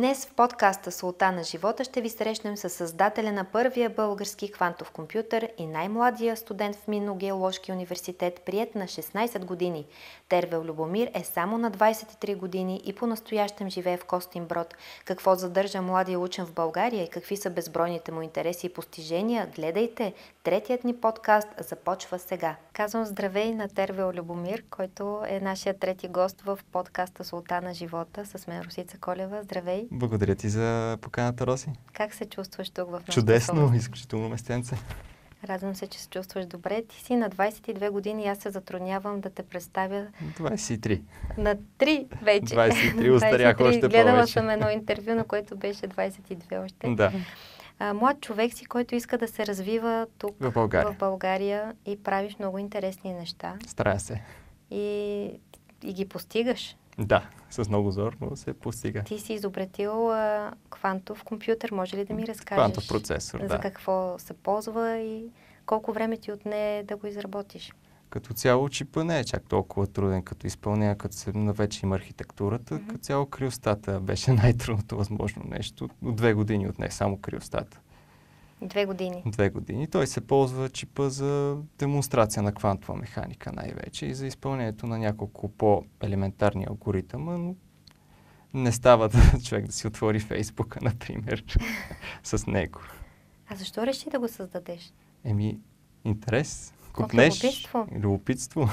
Днес в подкаста Султан на живота ще ви срещнем с създателя на първия български квантов компютър и най-младия студент в Минно-геоложки университет, приет на 16 години. Тервел Любомир е само на 23 години и по-настоящем живее в Костинброд. Какво задържа младия учен в България и какви са безбройните му интереси и постижения, гледайте. Третият ни подкаст започва сега. Казвам здравей на Тервел Любомир, който е нашия трети гост в подкаста Султан на живота с мен Росица Колева. Здравей! Благодаря ти за поканата, Роси. Как се чувстваш тук в нашата Чудесно, изключително местенце. Радвам се, че се чувстваш добре. Ти си на 22 години и аз се затруднявам да те представя... 23. На 3 вече. 23, устарях още повече. Гледала съм едно интервю, на което беше 22 още. Да. Млад човек си, който иска да се развива тук в България и правиш много интересни неща. Старая се. И ги постигаш. Да, с много зор, но се постига. Ти си изобретил квантов компютър. Може ли да ми разкажеш? Квантов процесор, да. За какво се ползва и колко време ти отне да го изработиш? Като цяло чипа не е чак толкова труден като изпълнение, като се навече има архитектурата. Като цяло криостата беше най-трудното възможно нещо. От 2 години отне само криостата. 2 години? 2 години. Той се ползва чипа за демонстрация на квантова механика най-вече и за изпълнението на няколко по-елементарни алгоритъма, но не става човек да си отвори Фейсбука, например, с него. А защо реши да го създадеш? Интерес. Купнеш. Любопитство.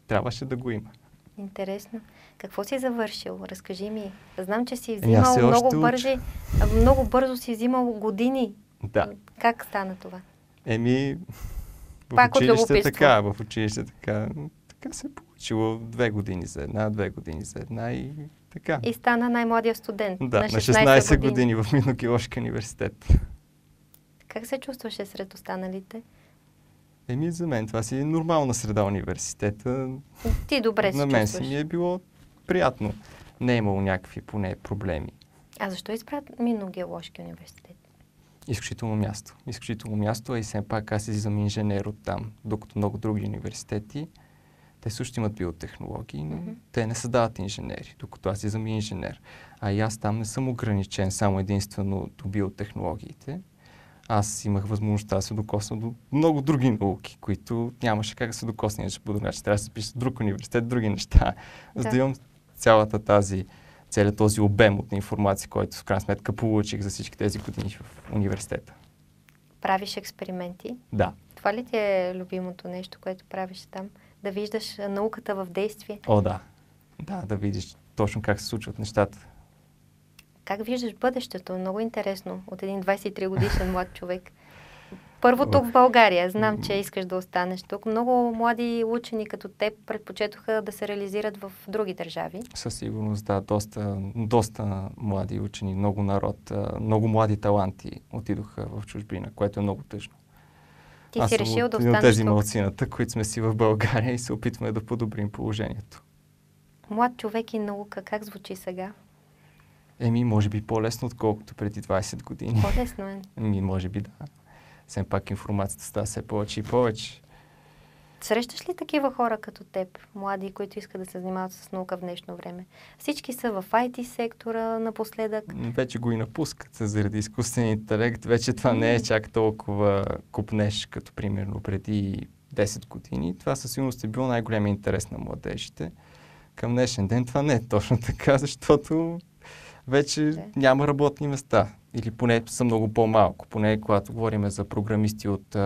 Трябваше да го има. Интересно. Какво си завършил? Разкажи ми. Знам, че си взимал много бързо си взимал години. Да. Как стана това? В училище така. В училище така. Така се е получило 2 години за една, 2 години за една и така. И стана най-младия студент. Да, на 16 години в Минно-геоложки университет. Как се чувстваше сред останалите? За мен това си е нормална среда университета. Ти добре се чувстваш. На мен си ми е било приятно. Не е имало някакви поне проблеми. А защо избра Минно-геоложки университет? Изключително място, а и все пак аз излизам инженер от там, докато много други университети, те също имат биотехнологии, но те не създават инженери, докато аз излизам инженер. А и аз там не съм ограничен само единствено до биотехнологиите. Аз имах възможността да се докосна до много други науки, които нямаше как да се докосне, че по друг. Трябва да се пише в друг университет, други неща. За да имам целият този обем от информация, който в крайна сметка получих за всички тези години в университета. Правиш експерименти? Да. Това ли ти е любимото нещо, което правиш там? Да виждаш науката в действие? Да. Да видиш точно как се случват нещата. Как виждаш бъдещето? Много интересно от един 23 годишен млад човек. Първо тук в България. Знам, че искаш да останеш тук. Много млади учени като теб предпочетоха да се реализират в други държави. Със сигурност, да. Доста млади учени, много народ, много млади таланти отидоха в чужбина, което е много тъжно. Ти си решил да останеш тук. Тези малцината, които сме си в България и се опитваме да подобрим положението. Млад човек и наука, как звучи сега? Може би по-лесно, отколкото преди 20 години. По-лесно е? Може би да. Все пак информацията става все повече и повече. Срещаш ли такива хора като теб, млади, които искат да се занимават с наука в днешно време? Всички са в IT сектора напоследък. Вече го и напускат заради изкуствен интелект. Вече това не е чак толкова купнеш, като примерно преди 10 години. Това със сигурност е било най-големия интерес на младежите. Към днешен ден това не е точно така, защото вече няма работни места. Или поне са много по-малко. Поне когато говорим за програмисти от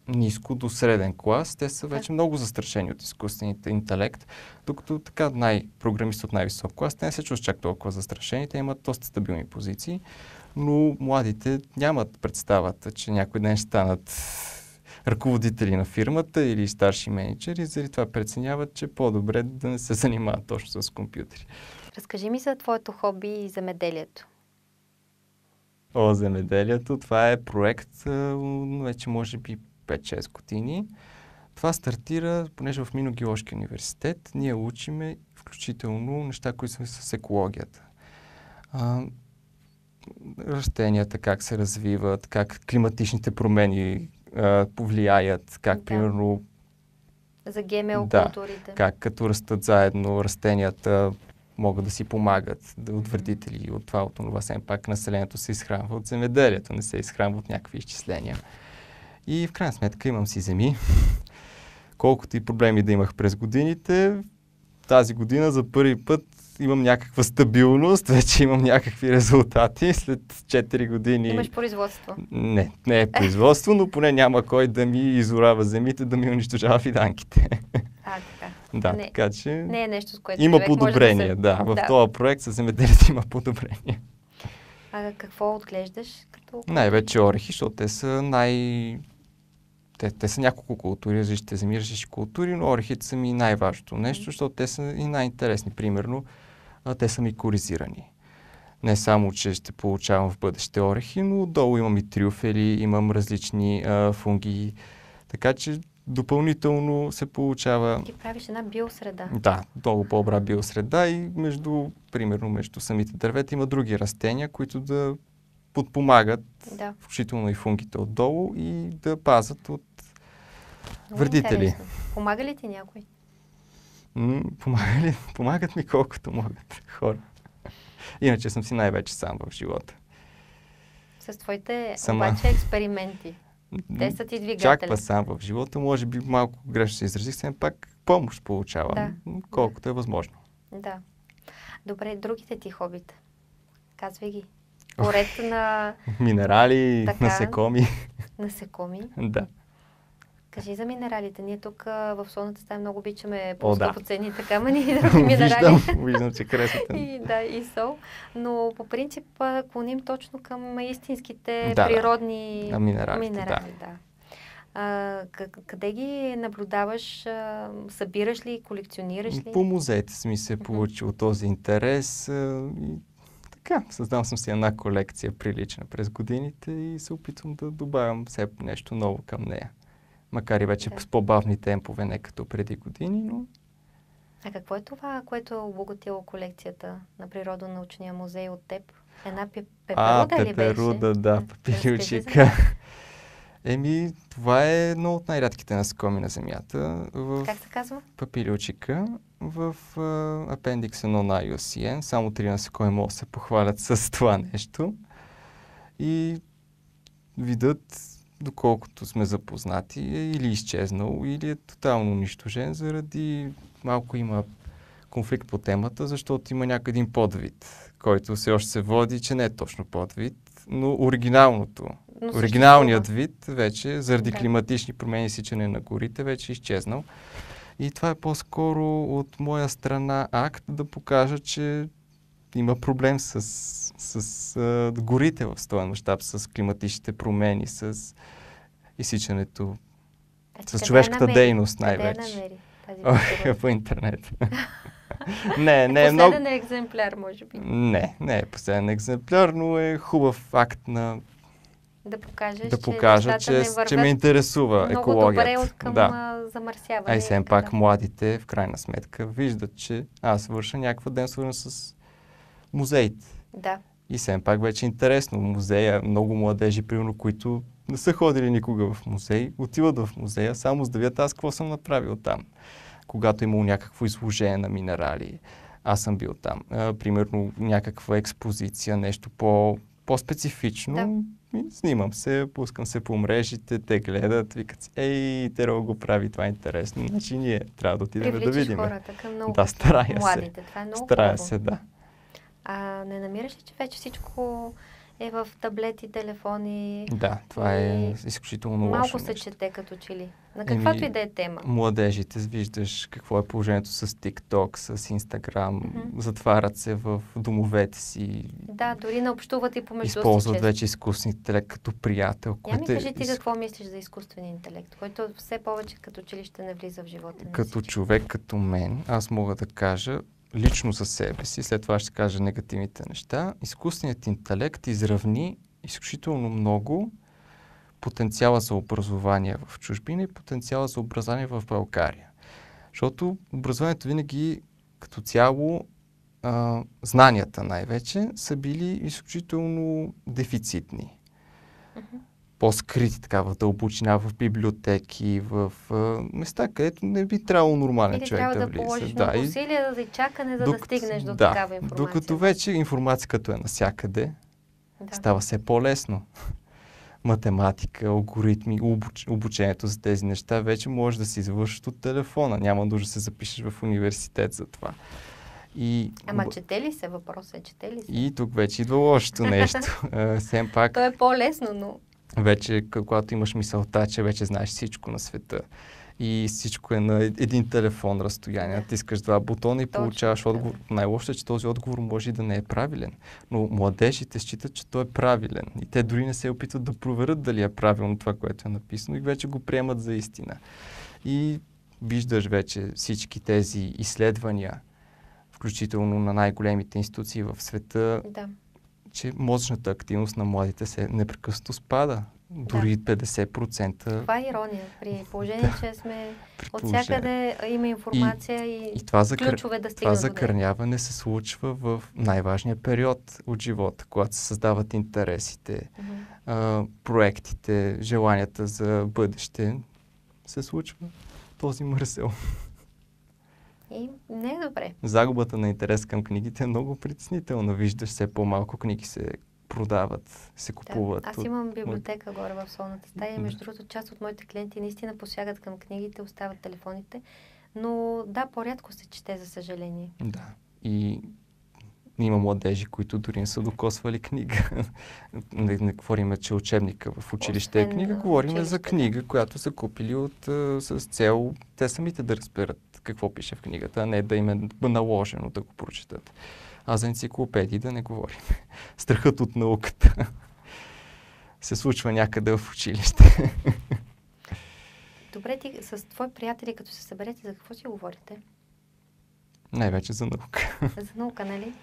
ниско до среден клас, те са вече много застрашени от изкуствените интелект, докато така програмисти от най-висок клас, те не се чувстват чак толкова застрашени, те имат доста стабилни позиции, но младите нямат представата, че някой ден ще станат ръководители на фирмата или старши менеджери, заради това преценяват, че по-добре да не се занимават точно с компютри. Разкажи ми за твоето хоби и земеделието. Земеделието, това е проект вече може би 5-6 години. Това стартира, понеже в Минно-геоложки университет ние учиме включително неща, които са с екологията. Растенията, как се развиват, как климатичните промени повлияят, как примерно... За ГМО културите. Как като растат заедно растенията, могат да си помагат от вредители, от това, от това. Все пак населението се изхранва от земеделието, не се изхранва от някакви изчисления. И в крайна сметка имам си земи. Колкото и проблеми да имах през годините, тази година за първи път имам някаква стабилност, вече имам някакви резултати след 4 години. Имаш производство? Не е производство, но поне няма кой да ми изорава земите, да ми унищожава фиданките. Така. Да, така че не е нещо, с което има човек подобрение, може да се... В този проект със земеделието има подобрение. А какво отглеждаш? Най-вече орехи, защото те са те са няколко култури, различните земи, различни култури, но орехите са ми най-важното нещо, защото те са и най-интересни. Примерно, те са микоризирани. Не само, че ще получавам в бъдеще орехи, но отдолу имам и трюфели, имам различни фунги, така че допълнително се получава... Ти правиш една биосреда. Да, много по-добра биосреда и примерно между самите дървета има други растения, които да подпомагат, включително и фунгите отдолу и да пазят от вредители. Интересно. Помага ли ти някой? Помагат ми колкото могат хора. Иначе съм си най-вече сам в живота. С твоите обаче експерименти. Те са ти двигатели. Чаква сам в живота, може би малко грешно се изразих, все пак помощ получавам, колкото е възможно. Да. Добре, другите ти хобита? Казвай ги. Поред на... Минерали, насекоми. Насекоми? Да. Кажи за минералите. Ние тук в солната стая много обичаме по-скъпоценните камъни и други минерали. Виждам, че харесвате. И сол. Но по принцип клоним точно към истинските природни минерали. Къде ги наблюдаваш? Събираш ли? Колекционираш ли? По музеите ми се е получил този интерес. Създал съм си една колекция прилична през годините и се опитвам да добавям все нещо ново към нея. Макар и вече с по-бавни темпове, не като преди години, но... А какво е това, което е обогатило колекцията на Природонаучния музей от теб? Една пеперуда ли беше? Пеперуда, да, папилючика. Това е едно от най-рядките насекоми на Земята. Как се казва? Папилючика. В апендикс 1 на IUCN. Само 3 насекоми могат да се похвалят с това нещо. И видът, доколкото сме запознати, е или изчезнал, или е тотално унищожен, заради малко има конфликт по темата, защото има някой един подвид, който все още се води, че не е точно подвид, но оригиналният вид вече, заради климатични промени и изсичане на горите, вече е изчезнал. И това е по-скоро от моя страна акт да покажа, че има проблем с горите в този мащаб, с климатичните промени, с изсичането, с човешката дейност най-вече. По интернет. Не е много... Последен екземпляр, може би. Не е последен екземпляр, но е хубав акт на... Да покажа, че ме интересува екологията. Много добре от към замърсяване. Все пак младите, в крайна сметка, виждат, че аз върша някаква ден свързана с музеите. Да. И все пак вече е интересно. Музея, много младежи, примерно, които не са ходили никога в музей, отиват в музея, само за да видят аз какво съм направил там. Когато имало някакво изложение на минерали, аз съм бил там. Примерно някаква експозиция, нещо по-специфично. Снимам се, пускам се по мрежите, те гледат, викат си, Теро го прави, това е интересно. Значи ние трябва да отидем да видим. Хората към много младите. Това е много старая се, да. Не намираш ли, че вече всичко е в таблети, телефони? Да, това е изключително лошо малко се чете като че ли. На каквато и да е тема. Младежите, виждаш какво е положението с TikTok, с Instagram, затварят се в домовете си. Да, дори не общуват и помежду си. Използват вече изкуствен интелект като приятел. Ми кажи ти какво мислиш за изкуствен интелект, който все повече като че ли ще не влиза в живота. Като човек като мен, аз мога да кажа лично за себе си, след това ще кажа негативните неща, изкуственият интелект изравни изключително много потенциала за образование в чужбина и потенциала за образование в България. Защото образованието винаги като цяло, знанията най-вече, са били изключително дефицитни. по-скрити така в дълбочина, в библиотеки, в места, където не би трябвало нормален Или човек да трябва влиза. да положиш много усилия за чакане, за да стигнеш до такава информация. Докато вече информация като е навсякъде, става все по-лесно. Математика, алгоритми, обучението за тези неща вече може да се извършат от телефона. Няма нужда да се запишеш в университет за това. Ама чете ли се? Въпросът е, чете ли се? И тук вече идва лошото нещо. Все пак... То е по-лесно, но... Вече, когато имаш мисълта, че вече знаеш всичко на света и всичко е на един телефон разстояние, натискаш два бутона и получаваш отговор. Най-лошото е, че този отговор може и да не е правилен. Но младежите считат, че той е правилен. И те дори не се опитват да проверят дали е правилно това, което е написано и вече го приемат за истина. И виждаш вече всички тези изследвания, включително на най-големите институции в света, че мозъчната активност на младите се непрекъснато спада. Дори 50%. Това е ирония. При положение, че сме от всякъде има информация и ключове да стигнат. Това закърняване се случва в най-важния период от живота, когато се създават интересите, проектите, желанията за бъдеще. Се случва този мърсел. И не е добре. Загубата на интерес към книгите е много притеснителна. Виждаш, все по-малко книги се продават, се купуват. Да. Аз имам библиотека горе в солната стая и между другото част от моите клиенти наистина посягат към книгите, остават телефоните, но по-рядко се чете, за съжаление. Да. И има младежи, които дори не са докосвали книга. Не говорим, че учебника в училище е книга, говорим за книга, която са купили с цел те самите да разберат какво пише в книгата, а не да им е наложено да го прочетат. А за енциклопедии да не говорим. Страхът от науката се случва някъде в училище. Добре, ти с твои приятели, като се съберете, за какво си говорите? Най-вече за наука. За наука, нали?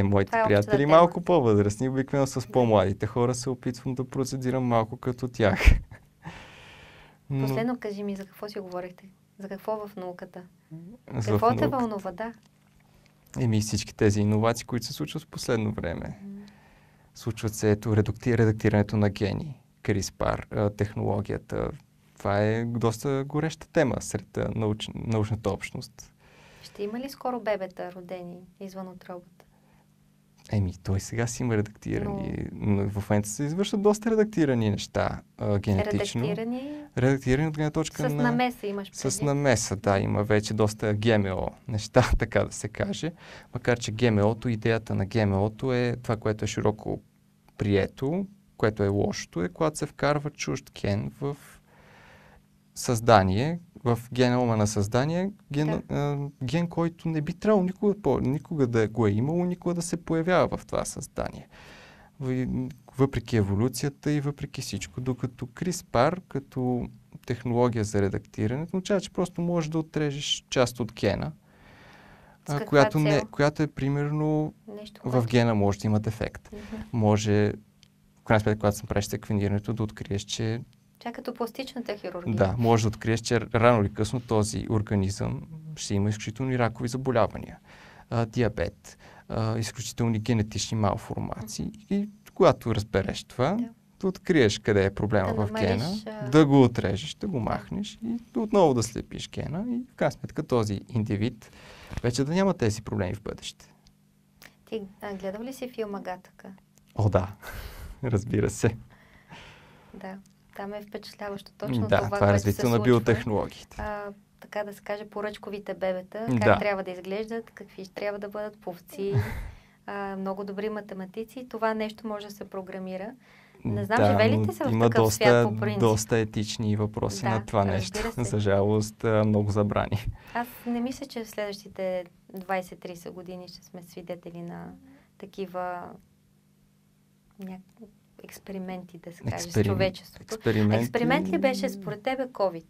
Моите приятели малко по-възрастни, обикновено с по-младите хора се опитвам да процедирам малко като тях. Последно кажи ми, за какво си говорихте? За какво в науката? Какво те вълнува, да? Всички тези иновации, които се случват в последно време. Случват се редактирането на гени, CRISPR, технологията. Това е доста гореща тема сред научната общност. Ще има ли скоро бебета, родени извън утробата? Той сега си има редактирани. Но в момента се извършват доста редактирани неща генетично. Редактирани от гледна точка с намеса имаш преди? С намеса, да. Има вече доста ГМО неща, така да се каже. Макар че ГМО-то, идеята на ГМО-то е това, което е широко прието, което е лошото, е когато се вкарва чужд ген в създание, в генома на създание, ген, който не би трябвало никога да го е имало, никога да се появява в това създание. Въпреки еволюцията и въпреки всичко. Докато CRISPR, като технология за редактиране, означава, че просто можеш да отрежеш част от гена, която е примерно в гена може да има дефект. Може, в крайна сметка, когато съм правиш секвенирането, да откриеш, че като пластичната хирургия. Да, може да откриеш, че рано или късно този организъм ще има изключителни ракови заболявания, диабет, изключителни генетични малформации. И когато разбереш това, да откриеш къде е проблема в гена, да го отрежеш, да го махнеш и отново да слепиш гена и в крайна сметка този индивид вече да няма тези проблеми в бъдеще. Ти гледал ли си филма Гатака? О, да. Разбира се. Да. Там е впечатляващо точно това е развитие на биотехнологиите. Така да се каже, поръчковите бебета, как трябва да изглеждат, какви трябва да бъдат пловци, много добри математици. Това нещо може да се програмира. Не знам, живелите се в такъв свят по принцип. Има доста етични въпроси на това нещо. За жалост, много забрани. Аз не мисля, че в следващите 20-30 години ще сме свидетели на такива експерименти, да се каже, с човечеството. Експеримент ли беше според тебе COVID?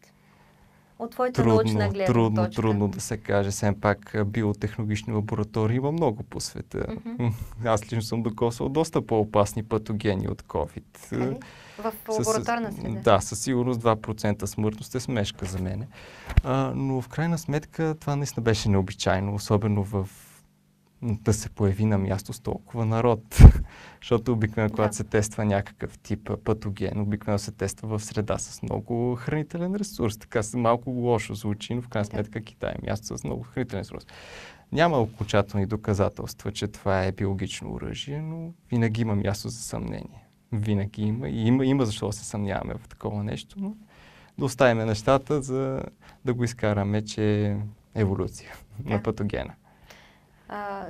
От твоята научна гледна точка. Трудно да се каже. Все пак биотехнологични лаборатории има много по света. Аз лично съм докосвал доста по-опасни патогени от COVID. В лабораторна среда? Да, със сигурност 2% смъртност е смешка за мене. Но в крайна сметка това наистина беше необичайно, особено в да се появи на място с толкова народ. Защото обикновено, когато се тества някакъв тип патоген, обикновено се тества в среда с много хранителен ресурс. Така се малко лошо звучи, но в крайна сметка Китай е място с много хранителен ресурс. Няма окончателни доказателства, че това е биологично оръжие, но винаги има място за съмнение. Винаги има и има защо да се съмняваме в такова нещо, но да оставим нещата, за да го изкараме, че е еволюция на патогена.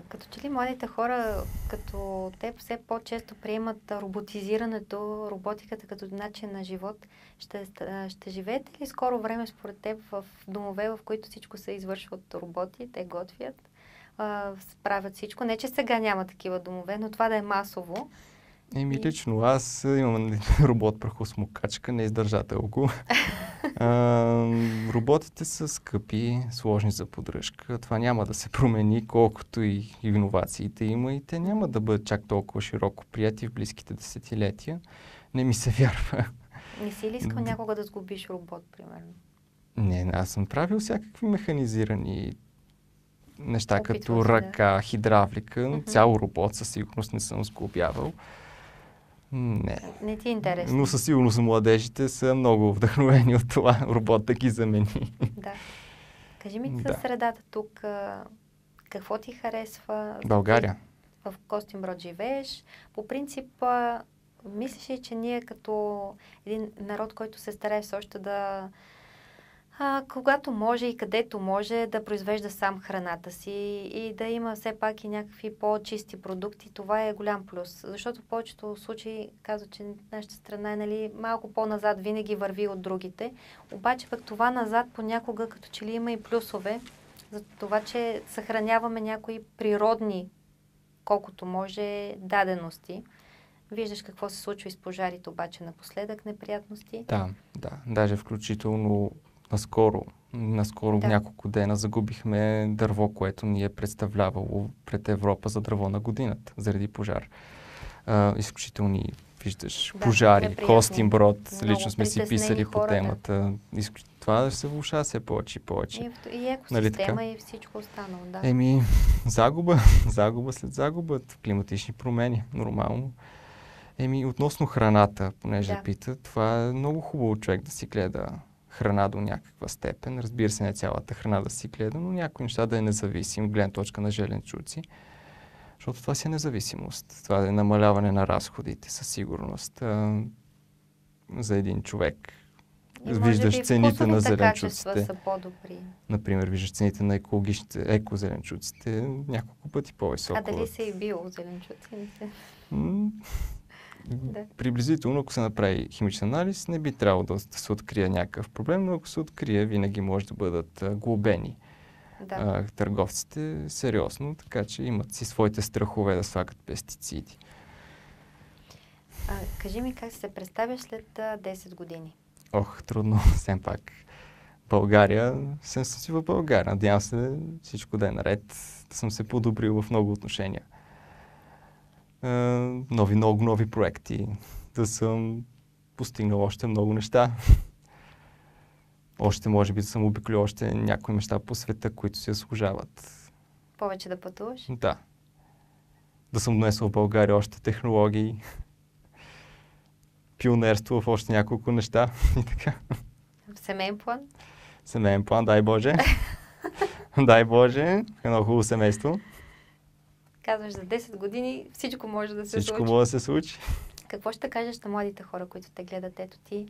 Като че ли младите хора, като теб, все по-често приемат роботизирането, роботиката като начин на живот. Ще живеете ли скоро време според теб в домове, в които всичко се извършва от роботи, те готвят, справят всичко? Не, че сега няма такива домове, но това да е масово. Лично аз имам робот прахосмокачка, не издържател го. Роботите са скъпи, сложни за поддръжка. Това няма да се промени, колкото и иновациите има и те няма да бъдат чак толкова широко прияти в близките десетилетия. Не ми се вярва. Не си ли искал някога да сгубиш робот, примерно? Не, аз съм правил всякакви механизирани неща, като ръка, хидравлика, цял робот със сигурност не съм сглобявал. Не. Не ти е интересно. Но със сигурност младежите са много вдъхновени от това робот да ги замени. Да. Кажи ми със средата тук, какво ти харесва? България. В Костинброд живееш. По принцип, мислиш ли, че ние като един народ, който се старае все още да когато може и където може да произвежда сам храната си и да има все пак и някакви по-чисти продукти, това е голям плюс. Защото в повечето случаи казват, че нашата страна е малко по-назад, винаги върви от другите. Обаче пък това назад понякога като че ли има и плюсове за това, че съхраняваме някои природни, колкото може, дадености. Виждаш какво се случва и с пожарите, обаче напоследък неприятности. Да. Даже включително наскоро в няколко дена загубихме дърво, което ни е представлявало пред Европа за дърво на годината, заради пожар. Изключителни, виждаш, пожари, Костинброд, лично сме си писали по темата. Това се влошава все повече и повече. И екосистема и всичко останало, да. Загуба след загуба, климатични промени, нормално. Относно храната, понеже пита, това е много хубаво човек да си гледа храна до някаква степен. Разбира се, не цялата храна да си гледа, но някои неща да е независим, от гледна точка на зеленчуци. Защото това си е независимост. Това е намаляване на разходите, със сигурност. За един човек. Виждаш цените на зеленчуците. Са по-добри. Например, виждаш цените на екологичните екозеленчуците няколко пъти по-високо. Дали са и биозеленчуци? Приблизително, ако се направи химичен анализ, не би трябвало да се открие някакъв проблем, но ако се открие, винаги може да бъдат глобени търговците сериозно, така че имат си своите страхове да слагат пестициди. Кажи ми как се представяш след 10 години? Трудно, все пак. България, съм си в България. Надявам се всичко да е наред, да съм се подобрил в много отношения. Много нови проекти, да съм постигнал още много неща. Още, може би, да съм обиколил още някои неща по света, които си заслужават. Повече да пътуваш? Да. Да съм донесъл в България още технологии, пионерство в още няколко неща и така. В семейен план? Семейен план, дай Боже. Дай Боже, едно хубаво семейство. Казваш, за 10 години всичко може да се случи. Всичко може да се случи. Какво ще кажеш на младите хора, които те гледат? Ето ти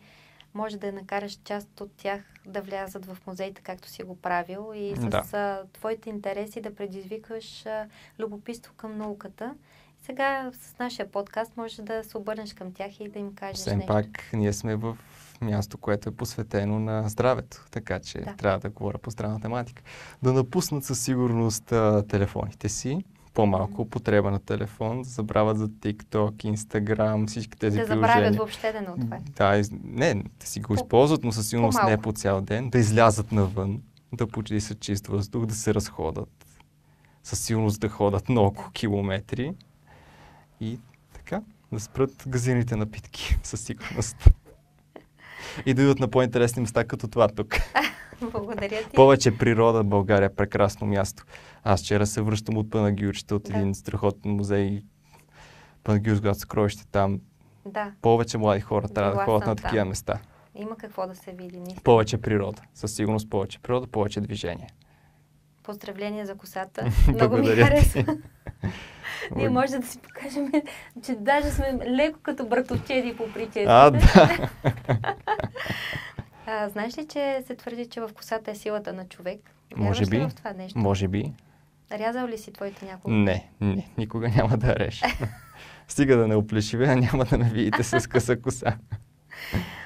може да накараш част от тях да влязат в музеите, както си го правил и с твоите интереси да предизвикаш любопитство към науката. Сега с нашия подкаст можеш да се обърнеш към тях и да им кажеш нещо. Все пак ние сме в място, което е посветено на здравето, така че трябва да говоря по здравна тематика. Да напуснат със сигурност телефоните си, по-малко употреба на телефон, да забравят за TikTok, Instagram, всички тези приложения. Да забравят въобще да не отварят. Да си го използват, но със сигурност не по цял ден. Да излязат навън, да почистят чист въздух, да се разходят. Със сигурност да ходят много километри и така, да спрат газираните напитки, със сигурност. И да идват на по-интересни места като това тук. Благодаря ти. Повече природа, България, прекрасно място. Аз вчера се връщам от Панагюрчета, от Да. един страхотен музей. Панагюрско съкровище там. Да, Повече млади хора трябва да Била ходят съм на такива там. места. има какво да се види. Наистина. Повече природа. Със сигурност повече природа, повече движение. Поздравления за косата. Много ми Благодаря ти. харесва. Ние може да си покажем, че даже сме леко като братовчеди по прическите. Да. Знаеш ли, че се твърди, че в косата е силата на човек? Може Вярваш ли би. в това нещо? Може би. Рязал ли си твоите няколко? Не, никога няма да реша. Стига да не оплешивя, няма да ме видите с къса коса.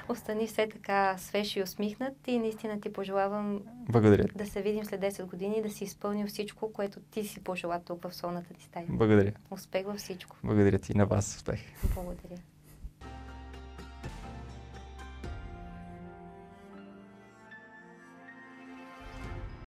Остани все така свеж и усмихнат и наистина ти пожелавам Благодаря ти. да се видим след 10 години и да си изпълнил всичко, което ти си пожела тук в солната ти стая. Благодаря. Успех във всичко. Благодаря ти и на вас успех. Благодаря.